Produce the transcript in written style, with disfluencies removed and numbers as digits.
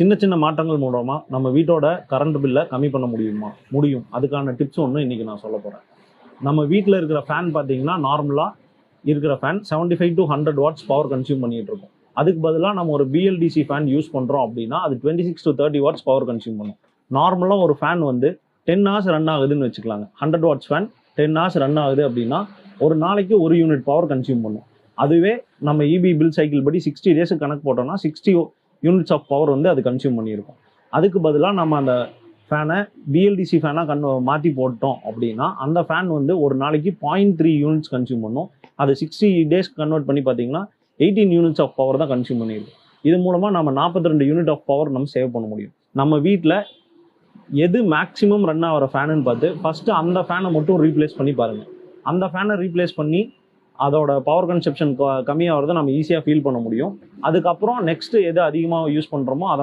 சின்ன சின்ன மாற்றங்கள் மூலமா நம்ம வீட்டோட கரண்ட் பில்லை கம்மி பண்ண முடியும். அதுக்கான டிப்ஸ் ஒன்று இன்னைக்கு நான் சொல்ல போகிறேன். நம்ம வீட்டில் இருக்கிற ஃபேன் பார்த்தீங்கன்னா நார்மலாக இருக்கிற fan 75 to 100 watts power consume பண்ணிட்டு இருக்கும். அதுக்கு பதிலாக நம்ம ஒரு பிஎல்டிசி ஃபேன் யூஸ் பண்ணுறோம் அப்படின்னா அது 26 to 30 வாட்ஸ் பவர் கன்சியூம் பண்ணும். நார்மலாக ஒரு ஃபேன் வந்து 10 hours ரன் ஆகுதுன்னு வச்சுக்கலாங்க. 100 வாட்ஸ் ஃபேன் 10 hours ரன் ஆகுது அப்படின்னா ஒரு நாளைக்கு 1 யூனிட் பவர் கன்சியூம் பண்ணும். அதுவே நம்ம இபி பில் சைக்கிள் படி 60 டேஸுக்கு கணக்கு போட்டோம்னா 60 யூனிட்ஸ் ஆஃப் பவர் வந்து அது கன்சியூம் பண்ணியிருக்கும். அதுக்கு பதிலாக நம்ம அந்த ஃபேனை பிஎல்டிசி ஃபேனாக மாற்றி போட்டோம் அப்படின்னா அந்த ஃபேன் வந்து ஒரு நாளைக்கு 0.3 யூனிட்ஸ் கன்சியூம் பண்ணும். அது 60 டேஸ் கன்வெர்ட் பண்ணி பார்த்தீங்கன்னா 18 யூனிட்ஸ் ஆஃப் பவர் தான் கன்சியூம் பண்ணியிருக்கும். இது மூலமாக நம்ம 42 யூனிட் ஆஃப் பவர் நம்ம சேவ் பண்ண முடியும். நம்ம வீட்டில் எது மேக்ஸிமம் ரன் ஆகிற ஃபேனுன்னு பார்த்து ஃபஸ்ட்டு அந்த ஃபேனை மட்டும் ரீப்ளேஸ் பண்ணி பாருங்கள். அந்த ஃபேனை ரீப்ளேஸ் பண்ணி அதோட பவர் கன்சப்ஷன் கம்மியாகிறத நம்ம ஈஸியாக ஃபீல் பண்ண முடியும். அதுக்கப்புறம் நெக்ஸ்ட் எது அதிகமாக யூஸ் பண்ணுறோமோ அதை